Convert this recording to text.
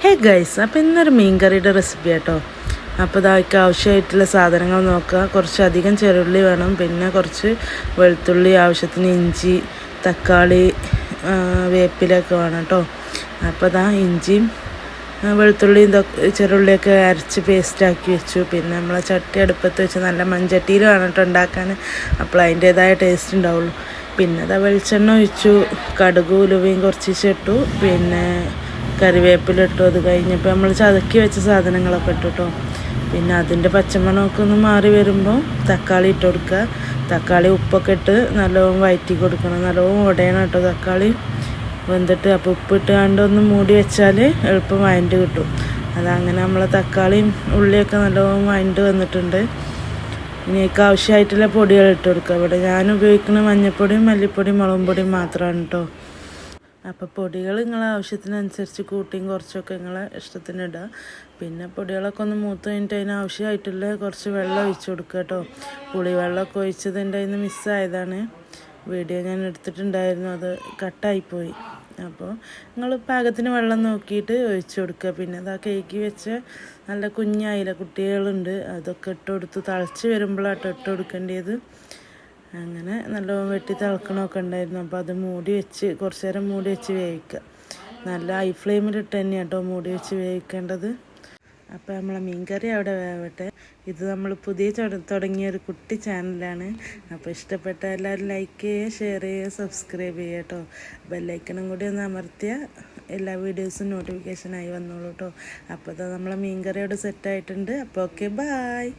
Hey guys, അപ്പോൾ ഇന്നൊരു മീൻ കറിയുടെ റെസിപ്പി കേട്ടോ. അപ്പോൾ ഇതാൾക്ക് ആവശ്യമായിട്ടുള്ള സാധനങ്ങൾ നോക്കുക. കുറച്ചധികം ചെറുള്ളി വേണം, പിന്നെ കുറച്ച് വെളുത്തുള്ളി, ആവശ്യത്തിന് ഇഞ്ചി, തക്കാളി, വേപ്പിലൊക്കെ വേണം കേട്ടോ. അപ്പോൾ ഇതാ ഇഞ്ചിയും വെളുത്തുള്ളിയും ചെറുള്ളിയൊക്കെ അരച്ച് പേസ്റ്റാക്കി വെച്ചു. പിന്നെ നമ്മളെ ചട്ടി അടുപ്പത്ത് വെച്ച് നല്ല മൺചട്ടിയിൽ വേണം കേട്ടോ ഉണ്ടാക്കാൻ, അപ്പോൾ അതിൻ്റേതായ ടേസ്റ്റ് ഉണ്ടാവുള്ളൂ. പിന്നെ അതാ വെളിച്ചെണ്ണ ഒഴിച്ചു, കടുക് ഉലുവയും കുറച്ച് ഇട്ടു, പിന്നെ കറിവേപ്പിലിട്ടു. അത് കഴിഞ്ഞപ്പോൾ നമ്മൾ ചതക്കി വെച്ച സാധനങ്ങളൊക്കെ ഇട്ടു കേട്ടോ. പിന്നെ അതിൻ്റെ പച്ചമണമൊക്കെ ഒന്ന് മാറി വരുമ്പോൾ തക്കാളി ഇട്ട് കൊടുക്കുക. തക്കാളി ഉപ്പൊക്കെ ഇട്ട് നല്ലോണം വഴറ്റി കൊടുക്കണം, നല്ലോണം ഉടയണം കേട്ടോ തക്കാളി വെന്തിട്ട്. അപ്പോൾ ഉപ്പിട്ട് കണ്ടൊന്ന് മൂടി വെച്ചാൽ എളുപ്പം വഴണ്ട് കിട്ടും. അതങ്ങനെ നമ്മൾ തക്കാളിയും ഉള്ളിയൊക്കെ നല്ലോണം വഴണ്ട് വന്നിട്ടുണ്ട്. ഇനിയൊക്കെ ആവശ്യമായിട്ടുള്ള പൊടികൾ ഇട്ട് കൊടുക്കുക. ഇവിടെ ഞാൻ ഉപയോഗിക്കുന്ന മഞ്ഞൾപ്പൊടിയും മല്ലിപ്പൊടിയും മുളകും പൊടിയും മാത്രമാണ് കേട്ടോ. അപ്പോൾ പൊടികൾ നിങ്ങളെ ആവശ്യത്തിനനുസരിച്ച് കൂട്ടിയും കുറച്ചൊക്കെ നിങ്ങളെ ഇഷ്ടത്തിന് ഇടുക. പിന്നെ പൊടികളൊക്കെ ഒന്ന് മൂത്ത് കഴിഞ്ഞിട്ട് അതിന് ആവശ്യമായിട്ടുള്ള കുറച്ച് വെള്ളം ഒഴിച്ച് കൊടുക്കുക കേട്ടോ. പുളിവെള്ളമൊക്കെ ഒഴിച്ചതിൻ്റെ അതിന് മിസ്സായതാണ്, വീഡിയോ ഞാൻ എടുത്തിട്ടുണ്ടായിരുന്നു, അത് കട്ടായിപ്പോയി. അപ്പോൾ നിങ്ങൾ പാകത്തിന് വെള്ളം നോക്കിയിട്ട് ഒഴിച്ച് കൊടുക്കുക. പിന്നെ അതാ കേക്ക് വെച്ച് നല്ല കുഞ്ഞായില്ല കുട്ടികളുണ്ട്, അതൊക്കെ ഇട്ട് കൊടുത്ത് തിളച്ച് വരുമ്പോഴാട്ടോ ഇട്ട് കൊടുക്കേണ്ടത്. അങ്ങനെ നല്ലോണം വെട്ടി തിളക്കണമൊക്കെ ഉണ്ടായിരുന്നു. അപ്പോൾ അത് മൂടി വെച്ച് കുറച്ച് നേരം മൂടി വെച്ച് വേവിക്കുക. നല്ല ഹൈ ഫ്ലെയിമിലിട്ട് തന്നെയാണ് കേട്ടോ മൂടി വെച്ച് വേവിക്കേണ്ടത്. അപ്പോൾ നമ്മളെ മീൻ കറി അവിടെ വേവട്ടെ. ഇത് നമ്മൾ പുതിയ തുടങ്ങിയൊരു കുട്ടി ചാനലാണ്. അപ്പോൾ ഇഷ്ടപ്പെട്ട എല്ലാവരും ലൈക്ക് ചെയ്യുക, ഷെയർ ചെയ്യുക, സബ്സ്ക്രൈബ് ചെയ്യുക കേട്ടോ. ബെല്ലൈക്കണും കൂടി ഒന്ന് അമർത്തിയാൽ എല്ലാ വീഡിയോസും നോട്ടിഫിക്കേഷനായി വന്നോളൂ കേട്ടോ. അപ്പോൾ നമ്മളെ മീൻ കറി അവിടെ സെറ്റായിട്ടുണ്ട്. അപ്പോൾ ഓക്കെ, ബായ്.